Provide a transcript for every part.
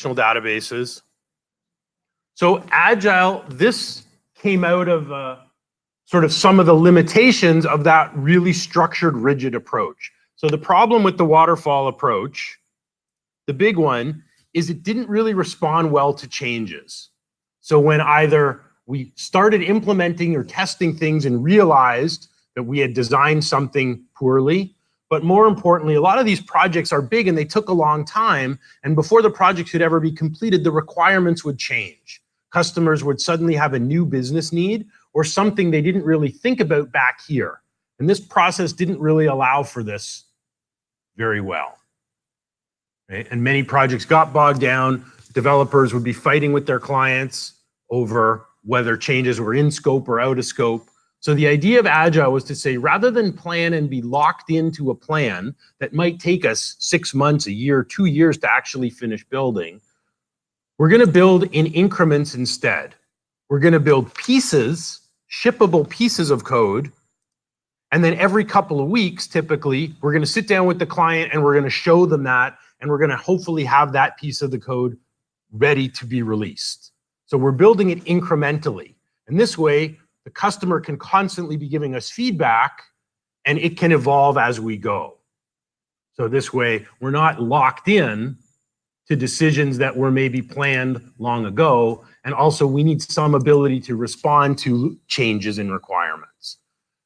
databases. So Agile, this came out of sort of some of the limitations of that really structured, rigid approach. So the problem with the waterfall approach, the big one, is it didn't really respond well to changes. So when either we started implementing or testing things and realized that we had designed something poorly, but more importantly, a lot of these projects are big and they took a long time, and before the project could ever be completed, the requirements would change. Customers would suddenly have a new business need or something they didn't really think about back here. And this process didn't really allow for this very well. Right? And many projects got bogged down. Developers would be fighting with their clients over whether changes were in scope or out of scope. So the idea of Agile was to say, rather than plan and be locked into a plan that might take us 6 months, a year, 2 years to actually finish building, we're going to build in increments instead. We're going to build pieces, shippable pieces of code, and then every couple of weeks, typically, we're going to sit down with the client and we're going to show them that, and we're going to hopefully have that piece of the code ready to be released. So we're building it incrementally. And this way, the customer can constantly be giving us feedback and it can evolve as we go. So this way, we're not locked in to decisions that were maybe planned long ago. And also we need some ability to respond to changes in requirements.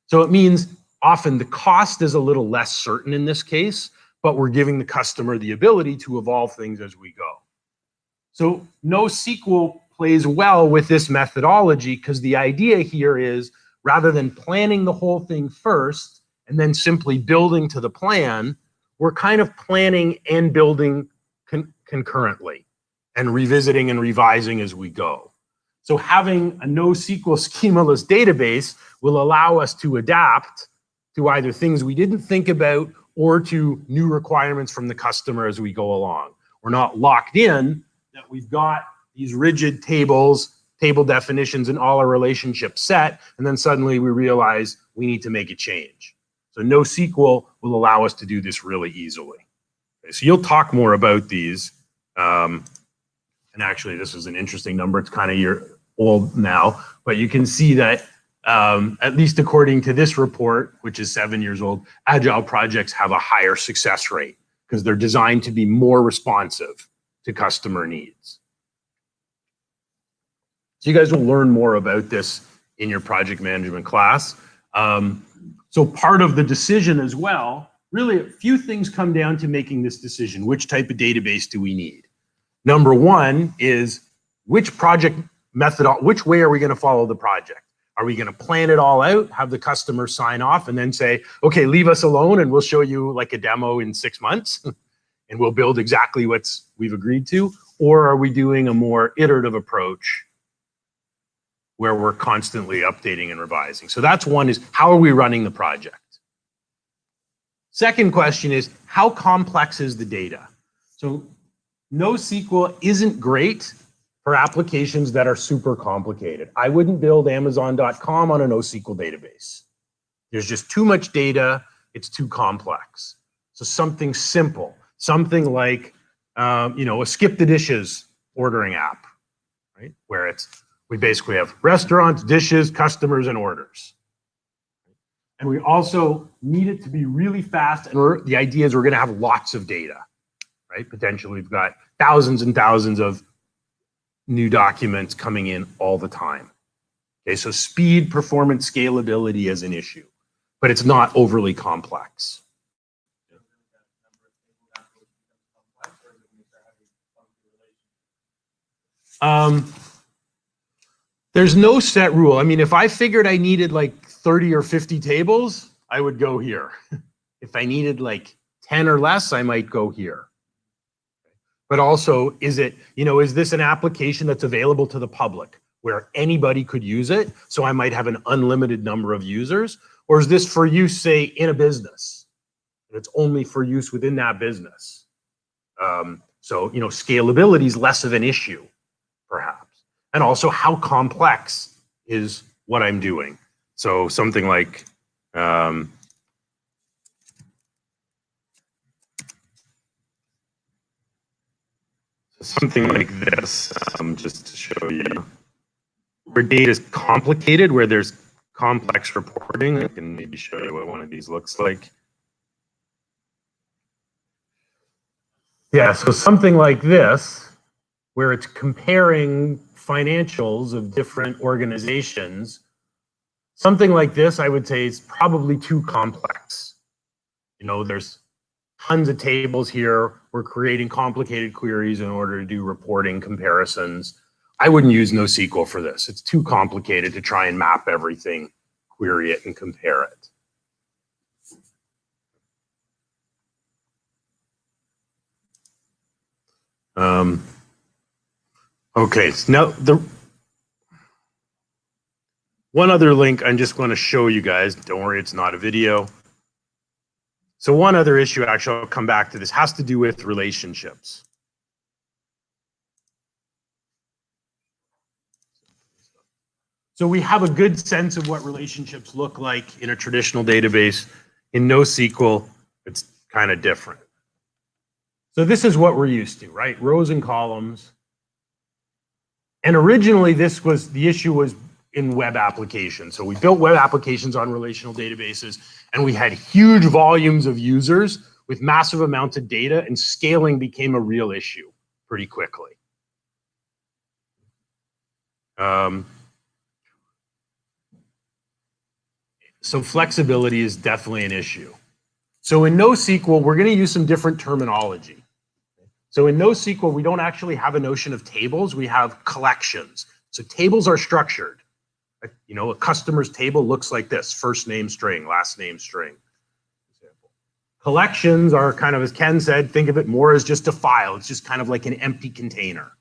So it means often the cost is a little less certain in this case, but we're giving the customer the ability to evolve things as we go. So NoSQL plays well with this methodology because the idea here is rather than planning the whole thing first and then simply building to the plan, we're kind of planning and building concurrently and revisiting and revising as we go. So having a NoSQL schemaless database will allow us to adapt to either things we didn't think about or to new requirements from the customer as we go along. We're not locked in that we've got these rigid tables, table definitions, and all our relationships set, and then suddenly we realize we need to make a change. So NoSQL will allow us to do this really easily. Okay, so you'll talk more about these. And actually, this is an interesting number. It's kind of old now, but you can see that at least according to this report, which is 7 years old, Agile projects have a higher success rate because they're designed to be more responsive to customer needs. So you guys will learn more about this in your project management class. So part of the decision as well, really a few things come down to making this decision. Which type of database do we need? Number one is which project method, which way are we going to follow the project? Are we going to plan it all out, have the customer sign off and then say, okay, leave us alone and we'll show you like a demo in 6 months and we'll build exactly what we've agreed to? Or are we doing a more iterative approach where we're constantly updating and revising? So that's one, is how are we running the project? Second question is, how complex is the data? So NoSQL isn't great for applications that are super complicated. I wouldn't build Amazon.com on a NoSQL database. There's just too much data, it's too complex. So something simple, something like a skip the dishes ordering app, right? Where we basically have restaurants, dishes, customers, and orders. And we also need it to be really fast, and the idea is we're gonna have lots of data, right? Potentially we've got thousands and thousands of new documents coming in all the time. Okay, so speed, performance, scalability is an issue, but it's not overly complex. There's no set rule. I mean, if I figured I needed like 30 or 50 tables, I would go here. If I needed like 10 or less, I might go here. But also, is this an application that's available to the public where anybody could use it? So I might have an unlimited number of users, or is this for use, say, in a business? And it's only for use within that business. So scalability is less of an issue, perhaps. And also, how complex is what I'm doing? So something like, something like this, just to show you. Where data is complicated, where there's complex reporting, I can maybe show you what one of these looks like. Yeah, so something like this, where it's comparing financials of different organizations, something like this, I would say, is probably too complex. You know, there's tons of tables here. We're creating complicated queries in order to do reporting comparisons. I wouldn't use NoSQL for this. It's too complicated to try and map everything, query it, and compare it. Okay, so now one other link I'm just going to show you guys. Don't worry, it's not a video. So one other issue, actually, I'll come back to this, has to do with relationships. So we have a good sense of what relationships look like in a traditional database. In NoSQL, it's kind of different. So this is what we're used to, right? Rows and columns. And originally, the issue was in web applications. So we built web applications on relational databases, and we had huge volumes of users with massive amounts of data, and scaling became a real issue pretty quickly. So flexibility is definitely an issue. So in NoSQL, we're going to use some different terminology. So in NoSQL, we don't actually have a notion of tables. We have collections. So tables are structured. You know, a customer's table looks like this: first name string, last name string. Collections are kind of, as Ken said, think of it more as just a file. It's just kind of like an empty container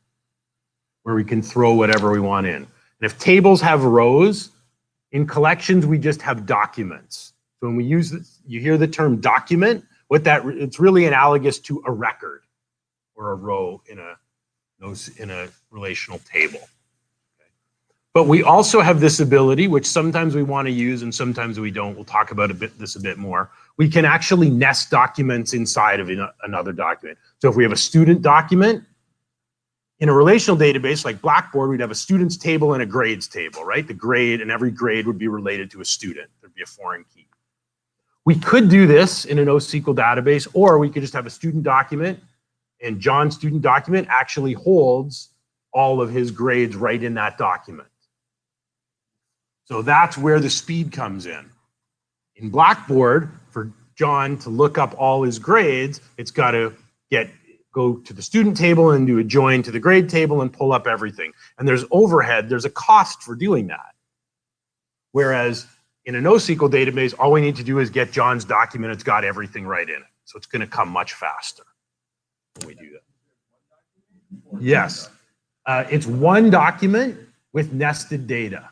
where we can throw whatever we want in. And if tables have rows, in collections, we just have documents. So when we use this, you hear the term document, it's really analogous to a record or a row in a relational table. Okay. But we also have this ability, which sometimes we want to use and sometimes we don't. We'll talk about this a bit more. We can actually nest documents inside of another document. So if we have a student document, in a relational database like Blackboard, we'd have a students table and a grades table, right? The grade, and every grade would be related to a student. There'd be a foreign key. We could do this in a NoSQL database, or we could just have a student document, and John's student document actually holds all of his grades right in that document. So that's where the speed comes in. In Blackboard, for John to look up all his grades, it's got to go to the student table and do a join to the grade table and pull up everything. And there's overhead, there's a cost for doing that. Whereas in a NoSQL database, all we need to do is get John's document, it's got everything right in it. So it's going to come much faster when we do that. Yes, it's one document with nested data.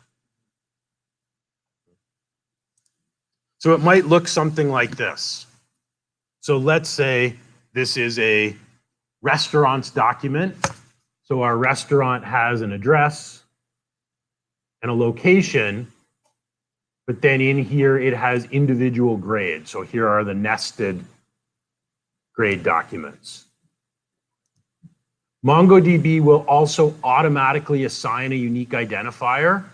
So it might look something like this. So let's say this is a restaurant's document. So our restaurant has an address and a location, but then in here it has individual grades. So here are the nested grade documents. MongoDB will also automatically assign a unique identifier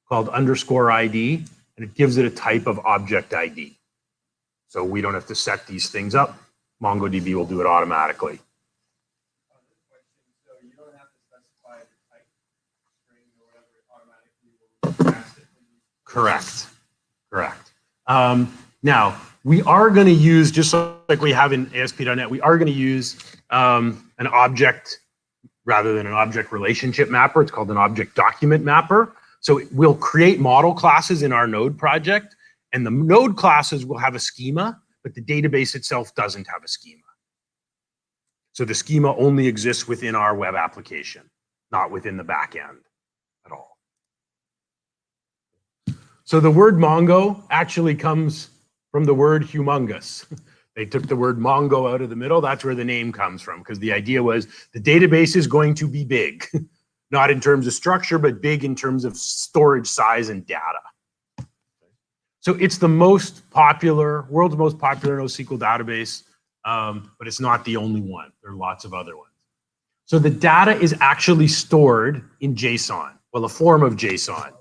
called _ID, and it gives it a type of object ID. So we don't have to set these things up. MongoDB will do it automatically. So you don't have to specify the type string or whatever, it automatically will cast it. Correct. Now, we are going to use, just like we have in ASP.NET, we are going to use an object rather than an object relationship mapper. It's called an object document mapper. So we'll create model classes in our node project, and the node classes will have a schema, but the database itself doesn't have a schema. So the schema only exists within our web application, not within the back end at all. So the word Mongo actually comes from the word humongous. They took the word Mongo out of the middle. That's where the name comes from, because the idea was the database is going to be big, not in terms of structure, but big in terms of storage size and data. So it's the most popular, world's most popular NoSQL database, but it's not the only one. There are lots of other ones. So the data is actually stored in JSON, well, a form of JSON.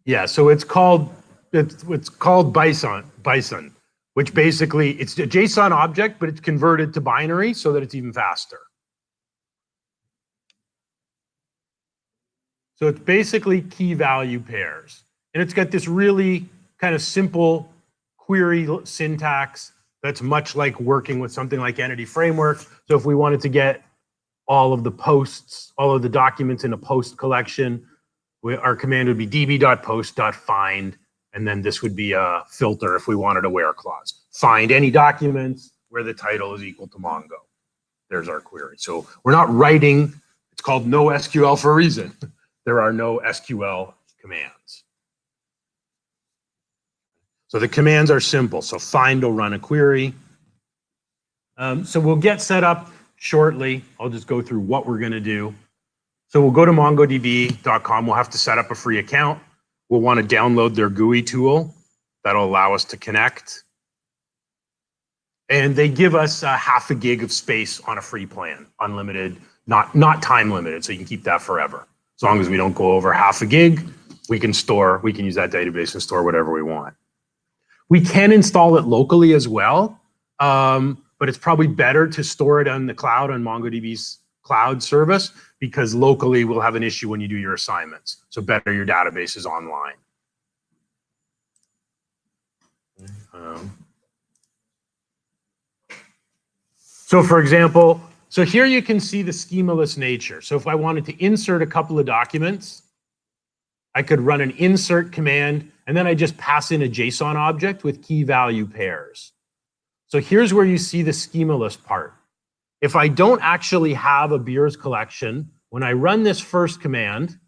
Yeah, so it's called Bison, which basically it's a JSON object, but it's converted to binary so that it's even faster. So it's basically key value pairs. And it's got this really kind of simple query syntax that's much like working with something like Entity Framework. So if we wanted to get all of the posts, all of the documents in a post collection, our command would be db.post.find, and then this would be a filter if we wanted a where clause. Find any documents where the title is equal to Mongo. There's our query. So we're not writing, it's called no SQL for a reason. There are no SQL commands. So the commands are simple. So find will run a query. So we'll get set up shortly. I'll just go through what we're going to do. So we'll go to mongodb.com. We'll have to set up a free account. We'll want to download their GUI tool. That'll allow us to connect. And they give us half a gig of space on a free plan, unlimited, not time limited, so you can keep that forever. As long as we don't go over half a gig, we can use that database and store whatever we want. We can install it locally as well, but it's probably better to store it on the cloud, on MongoDB's cloud service, because locally we'll have an issue when you do your assignments. So better your database is online. So for example, so here you can see the schemaless nature. So if I wanted to insert a couple of documents, I could run an insert command, and then I just pass in a JSON object with key value pairs. So here's where you see the schemaless part. If I don't actually have a beers collection, when I run this first command,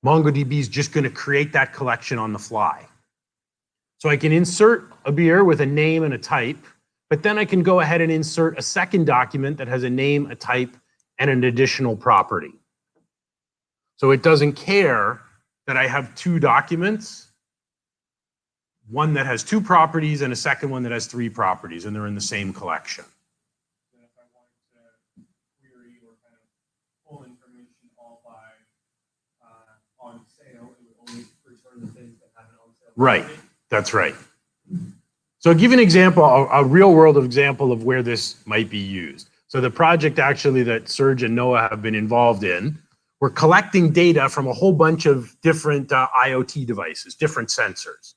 MongoDB is just going to create that collection on the fly. So I can insert a beer with a name and a type, but then I can go ahead and insert a second document that has a name, a type, and an additional property. So it doesn't care that I have two documents, one that has two properties and a second one that has three properties, and they're in the same collection. Then if I wanted to query or kind of pull information all by on sale, it would only return the things that have an on sale. Right, that's right. So I'll give you an example, a real world example of where this might be used. So the project actually that Serge and Noah have been involved in, we're collecting data from a whole bunch of different IoT devices, different sensors.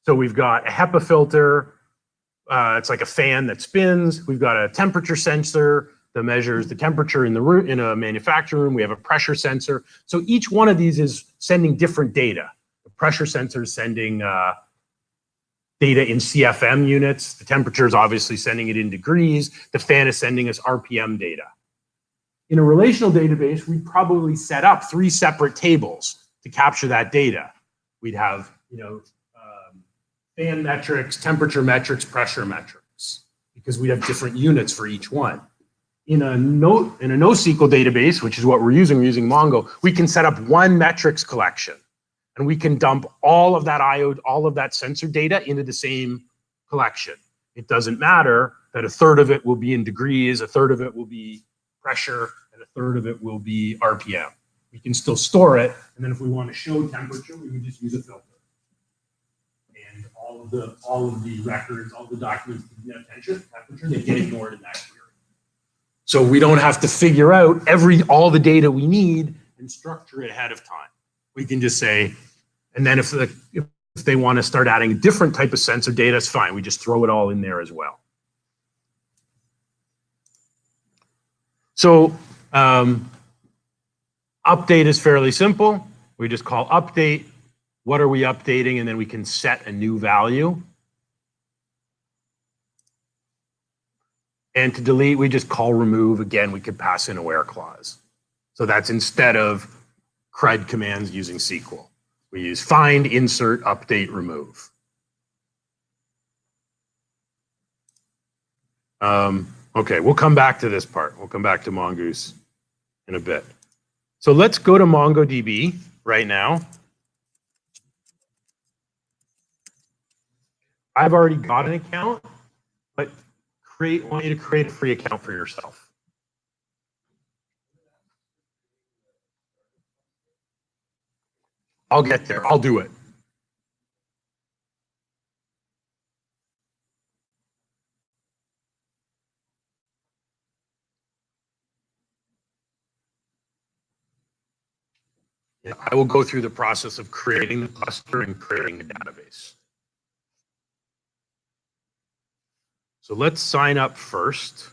So we've got a HEPA filter, it's like a fan that spins. We've got a temperature sensor that measures the temperature in the room, in a manufacturing room. We have a pressure sensor. So each one of these is sending different data. The pressure sensor is sending data in CFM units. The temperature is obviously sending it in degrees. The fan is sending us RPM data. In a relational database, we probably set up 3 separate tables to capture that data. We'd have, fan metrics, temperature metrics, pressure metrics, because we have different units for each one. In a NoSQL database, which is what we're using Mongo, we can set up one metrics collection, and we can dump all of that sensor data into the same collection. It doesn't matter that a third of it will be in degrees, a third of it will be pressure, and a third of it will be RPM. We can still store it, and then if we want to show temperature, we would just use a filter. And all of the records, all the documents that have temperature, they get ignored in that query. So we don't have to figure out all the data we need and structure it ahead of time. We can just say, and then if they want to start adding a different type of sensor data, it's fine. We just throw it all in there as well. So update is fairly simple. We just call update. What are we updating? And then we can set a new value. And to delete, we just call remove. Again, we could pass in a where clause. So that's instead of CRUD commands using SQL. We use find, insert, update, remove. Okay, we'll come back to this part. We'll come back to Mongoose in a bit. So let's go to MongoDB right now. I've already got an account. but want you to create a free account for yourself. I'll get there. I'll do it. Yeah, I will go through the process of creating the cluster and creating the database. So let's sign up first.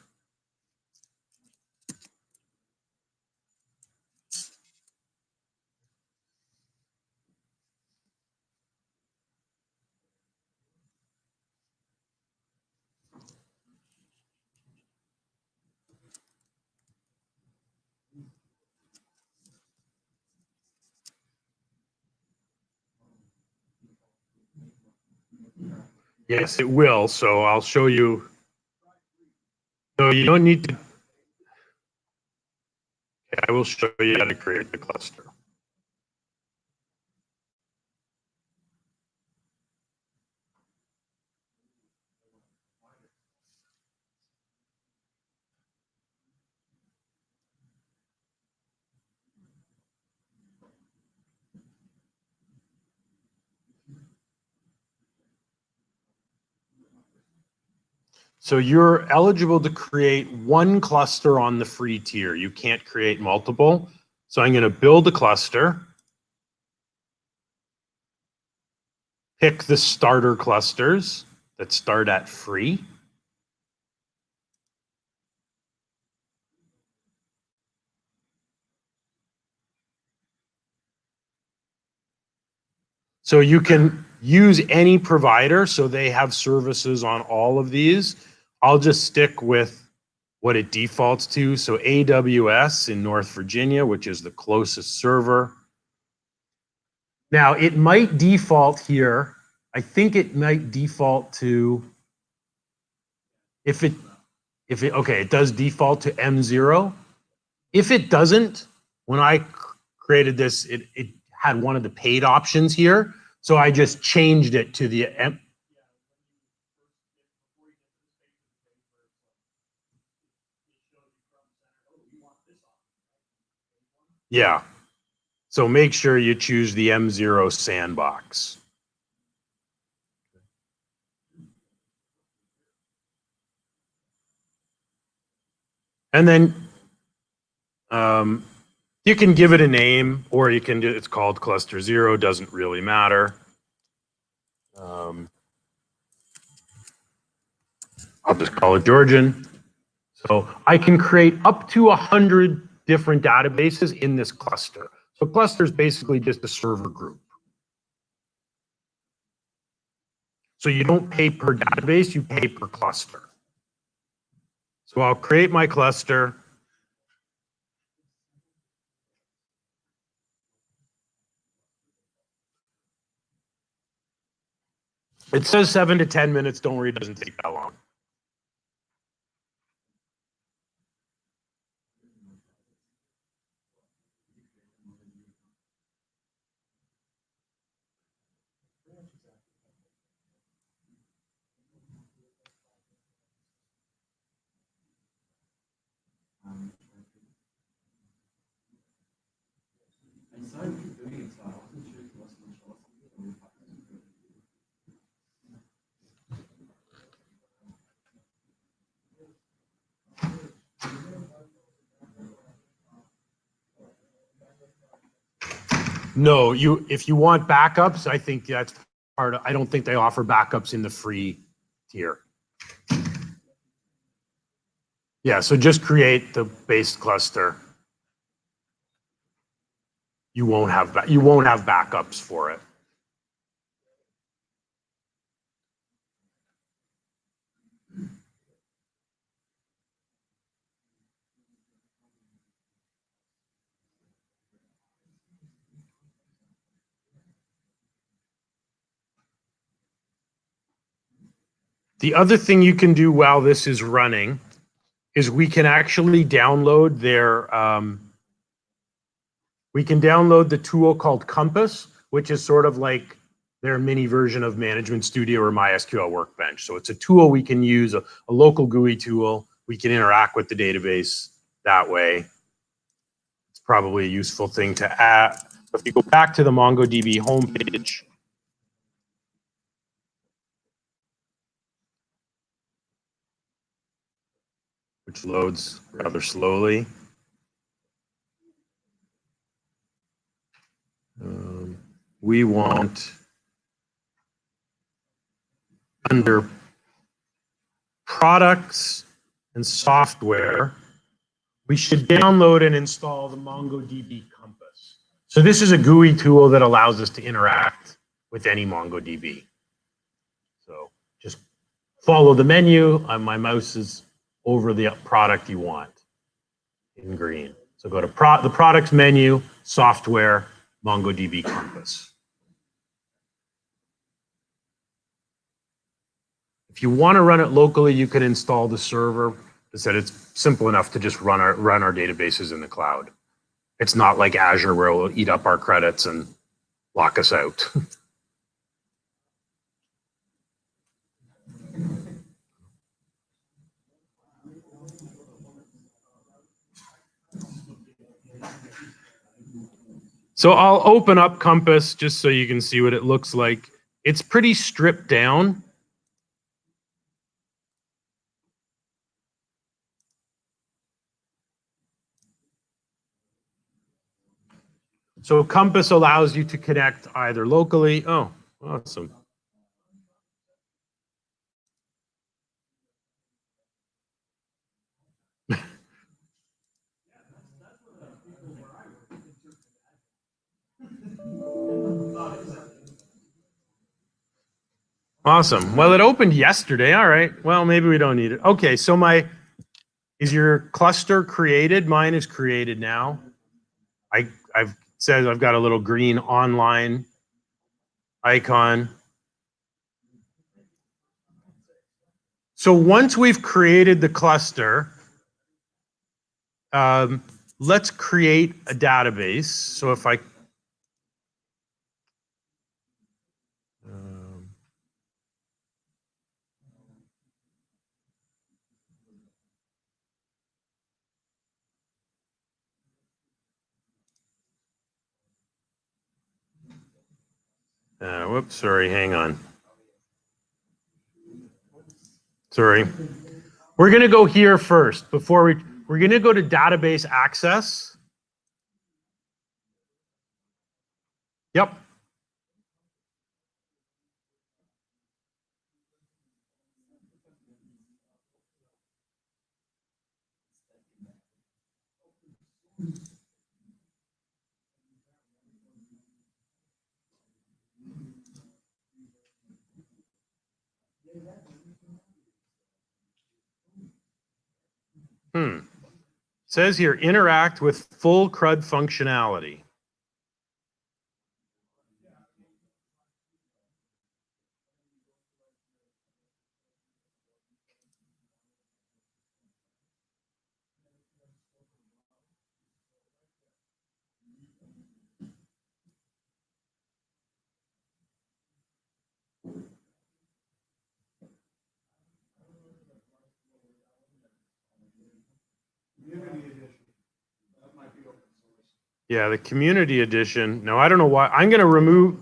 Yes, it will. So I'll show you. So you don't need to. I will show you how to create the cluster. So you're eligible to create one cluster on the free tier. You can't create multiple. So I'm going to build a cluster. Pick the starter clusters that start at free. So you can use any provider, so they have services on all of these. I'll just stick with what it defaults to. So AWS in North Virginia, which is the closest server. Now it might default here. I think it might default to, okay, it does default to M0. If it doesn't, when I created this, it had one of the paid options here. So I just changed it to the M. Yeah. So make sure you choose the M0 sandbox. And then you can give it a name, or you can do, it's called cluster 0, doesn't really matter. I'll just call it Georgian. So I can create up to 100 different databases in this cluster. So cluster is basically just a server group. So you don't pay per database, you pay per cluster. So I'll create my cluster. It says 7 to 10 minutes. Don't worry, it doesn't take that long. No, if you want backups, I think that's part of, I don't think they offer backups in the free tier. Yeah, so just create the base cluster. You won't have backups for it. The other thing you can do while this is running is we can actually download we can download the tool called Compass, which is sort of like their mini version of Management Studio or MySQL Workbench. So it's a tool we can use, a local GUI tool. We can interact with the database that way. It's probably a useful thing to add. If you go back to the MongoDB homepage, which loads rather slowly. We want under products and software, we should download and install the MongoDB Compass. So this is a GUI tool that allows us to interact with any MongoDB. So just follow the menu. My mouse is over the product you want in green. So go to the products menu, software, MongoDB Compass. If you want to run it locally, you can install the server. I said it's simple enough to just run our databases in the cloud. It's not like Azure where it will eat up our credits and lock us out. So I'll open up Compass just so you can see what it looks like. It's pretty stripped down. So Compass allows you to connect either locally. Oh, awesome. Awesome. Well, it opened yesterday. All right. Well, maybe we don't need it. Okay. So is your cluster created? Mine is created now. I've said I've got a little green online icon. So once we've created the cluster, let's create a database. So if I whoops, sorry, hang on. Sorry. We're going to go here first before we're going to go to database access. Yep. It says here, interact with full CRUD functionality. Yeah, the community edition. No, I don't know why. I'm going to remove.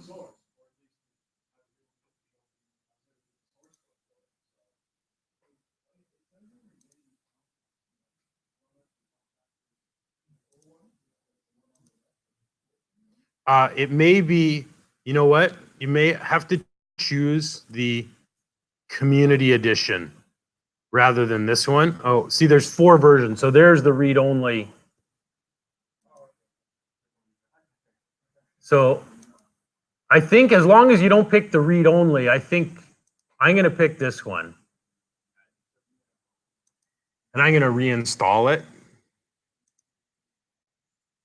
It may be, you know what? You may have to choose the community edition rather than this one. Oh, see, there's 4 versions. So there's the read-only. So I think as long as you don't pick the read-only, I think I'm going to pick this one. And I'm going to reinstall it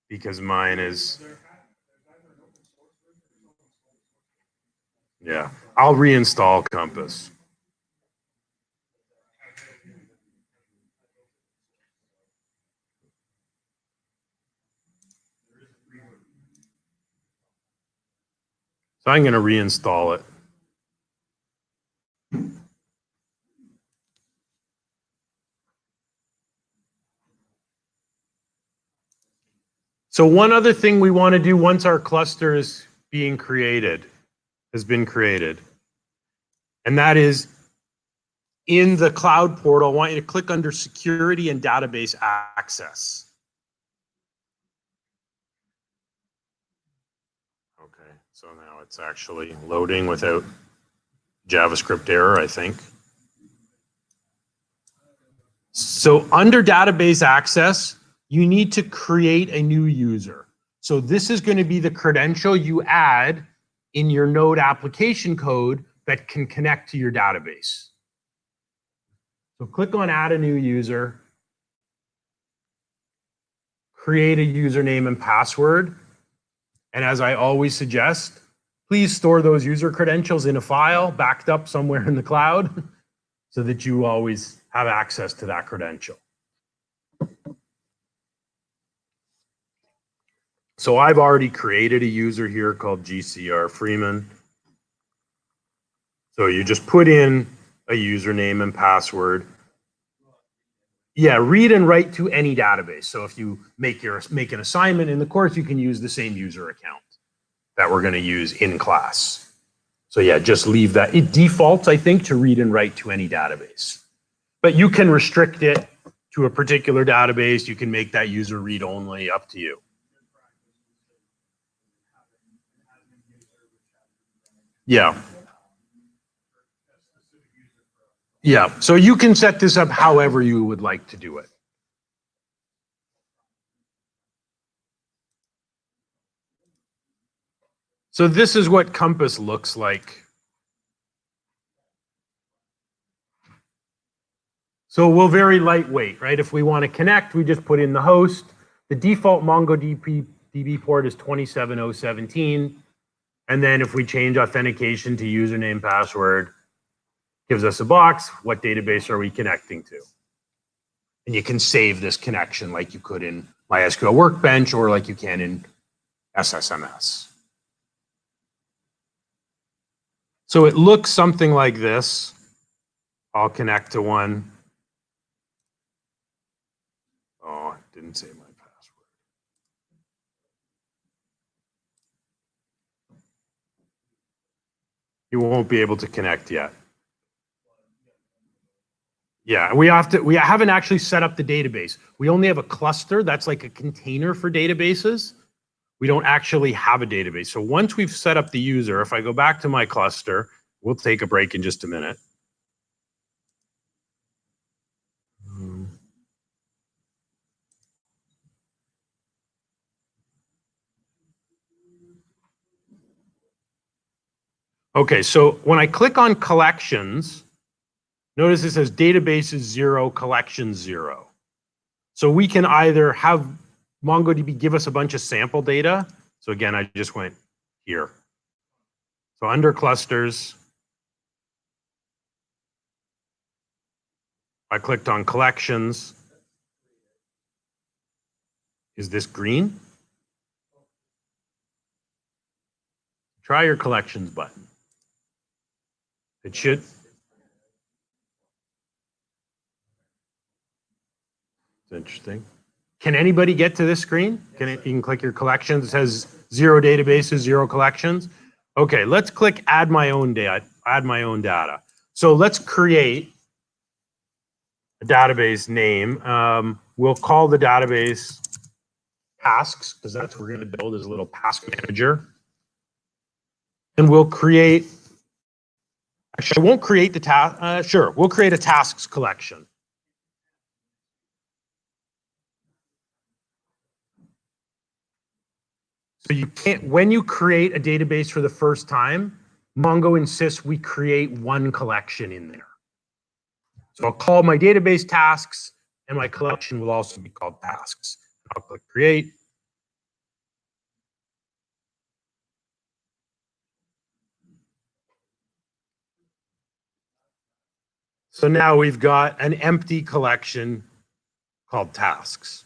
because mine is. Yeah, I'll reinstall Compass. So I'm going to reinstall it. So one other thing we want to do once our cluster is being created, has been created, and that is in the cloud portal, I want you to click under Security and Database Access. Okay, so now it's actually loading without JavaScript error, I think. So under Database Access, you need to create a new user. So this is going to be the credential you add in your Node application code that can connect to your database. So click on Add a New User, create a username and password. And as I always suggest, please store those user credentials in a file backed up somewhere in the cloud so that you always have access to that credential. So I've already created a user here called GCR Freeman. So you just put in a username and password. Yeah, read and write to any database. So if you make an assignment in the course, you can use the same user account that we're going to use in class. So yeah, just leave that. It defaults, I think, to read and write to any database. But you can restrict it to a particular database. You can make that user read only, up to you. Yeah. Yeah, so you can set this up however you would like to do it. So this is what Compass looks like. So we're very lightweight, right? If we want to connect, we just put in the host. The default MongoDB port is 27017. And then if we change authentication to username, password, gives us a box. What database are we connecting to? And you can save this connection like you could in MySQL Workbench or like you can in SSMS. So it looks something like this. I'll connect to one. Oh, it didn't say my password. You won't be able to connect yet. Yeah, we haven't actually set up the database. We only have a cluster. That's like a container for databases. We don't actually have a database. So once we've set up the user, if I go back to my cluster, we'll take a break in just a minute. Okay, so when I click on collections, notice it says databases 0, collections 0. So we can either have MongoDB give us a bunch of sample data. So again, I just went here. So under clusters, I clicked on collections. Is this green? Try your collections button. It should. It's interesting. Can anybody get to this screen? You can click your collections. It says 0 databases, 0 collections. Okay, let's click add my own data. Add my own data. So let's create a database name. We'll call the database tasks because that's what we're going to build as a little task manager. And we'll create. Actually, I won't create the task. Sure, we'll create a tasks collection. So you can't, when you create a database for the first time, Mongo insists we create one collection in there. So I'll call my database tasks, and my collection will also be called tasks. I'll click create. So now we've got an empty collection called tasks.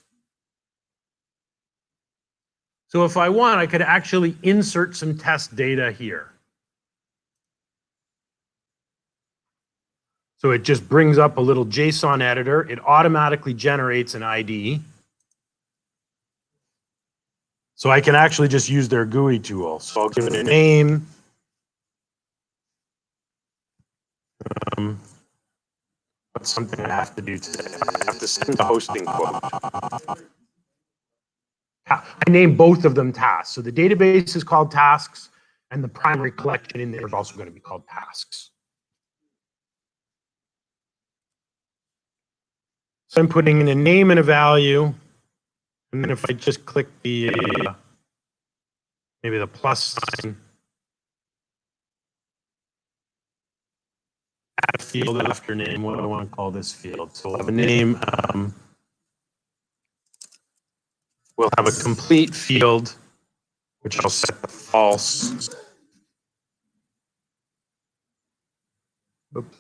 So if I want, I could actually insert some test data here. So it just brings up a little JSON editor. It automatically generates an ID. So I can actually just use their GUI tool. So I'll give it a name. What's something I have to do today? I have to send the hosting quote. I named both of them tasks. So the database is called tasks, and the primary collection in there is also going to be called tasks. So I'm putting in a name and a value. And then if I just click the, maybe the plus sign, add a field after name, what do I want to call this field? So we'll have a name, we'll have a complete field, which I'll set to false. Oops.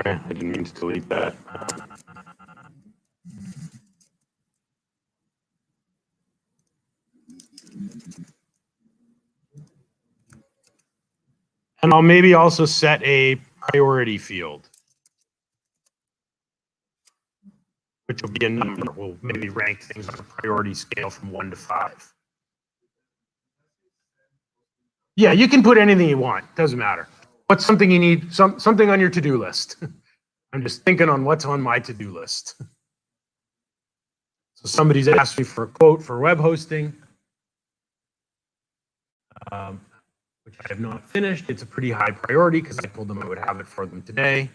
Sorry, I didn't mean to delete that. And I'll maybe also set a priority field, which will be a number. We'll maybe rank things on a priority scale from 1 to 5. Yeah, you can put anything you want. Doesn't matter. What's something you need? Something on your to-do list. I'm just thinking on what's on my to-do list. So somebody's asked me for a quote for web hosting, which I have not finished. It's a pretty high priority because I told them I would have it for them today.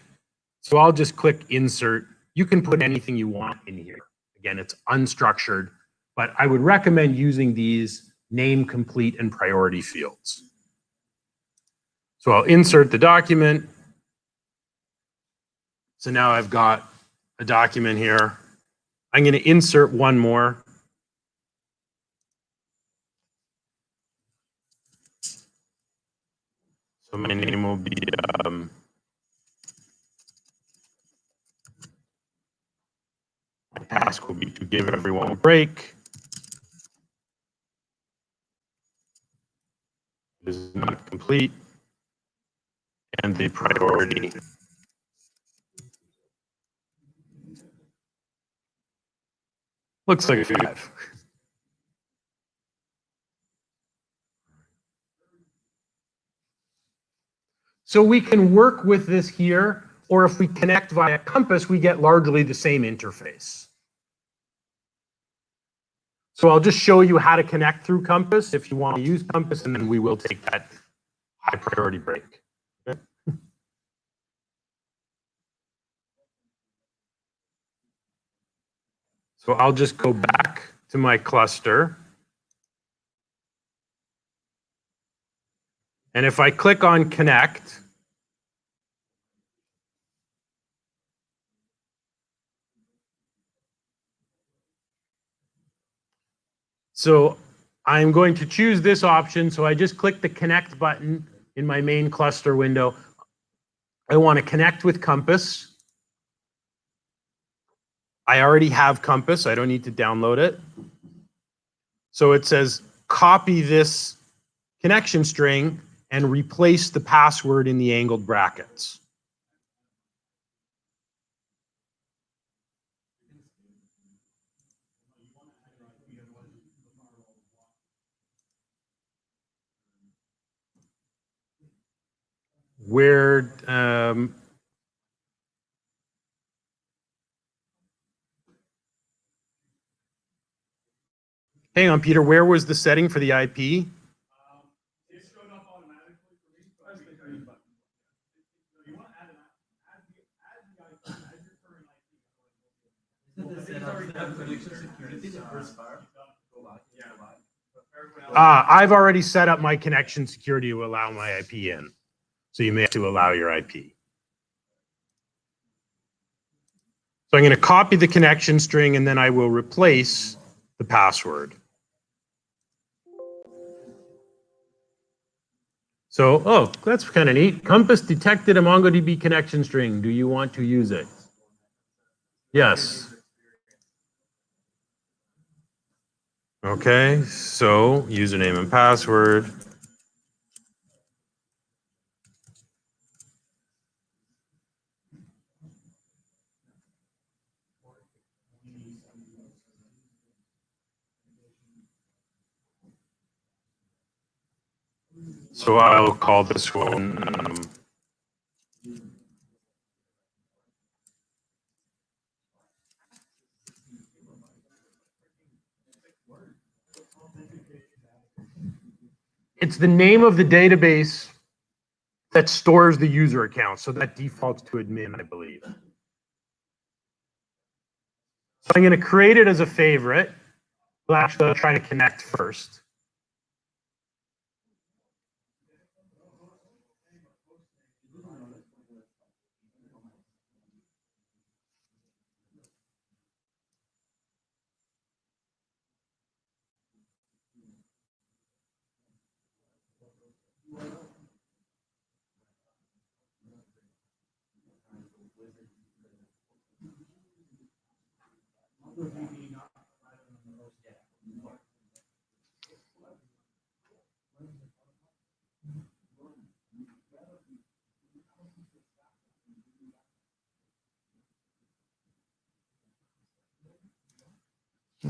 So I'll just click insert. You can put anything you want in here. Again, it's unstructured, but I would recommend using these name, complete, and priority fields. So I'll insert the document. So now I've got a document here. I'm going to insert one more. So my name will be my task will be to give everyone a break. This is not complete. And the priority. Looks like a 5. So we can work with this here, or if we connect via Compass, we get largely the same interface. So I'll just show you how to connect through Compass if you want to use Compass, and then we will take that high priority break. Okay. So I'll just go back to my cluster. And if I click on connect, so I'm going to choose this option. So I just click the connect button in my main cluster window. I want to connect with Compass. I already have Compass. I don't need to download it. So it says copy this connection string and replace the password in the angled brackets. Where hang on, Peter, where was the setting for the IP? It showed up automatically for me, but I think you want to add your current IP. I've already set up my connection security to allow my IP in. So you may have to allow your IP. So I'm going to copy the connection string and then I will replace the password. So, oh, that's kind of neat. Compass detected a MongoDB connection string. Do you want to use it? Yes. Okay, so username and password. So I'll call this one. It's the name of the database that stores the user account. So that defaults to admin, I believe. So I'm going to create it as a favorite. We'll actually try to connect first.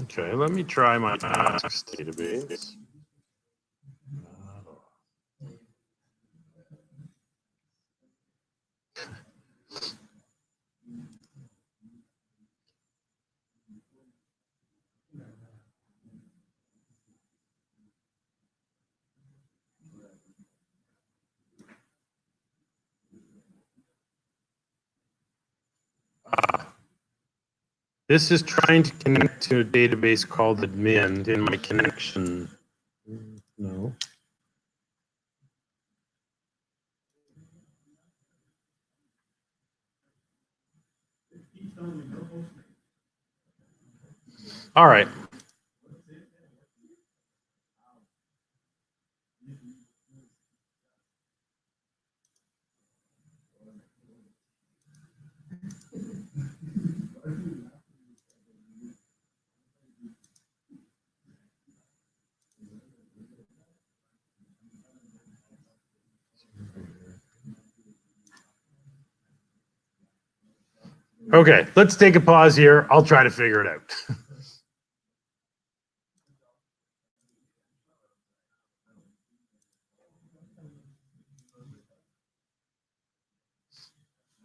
Okay, let me try my tasks database. This is trying to connect to a database called admin in my connection. No. All right. Okay, let's take a pause here. I'll try to figure it out.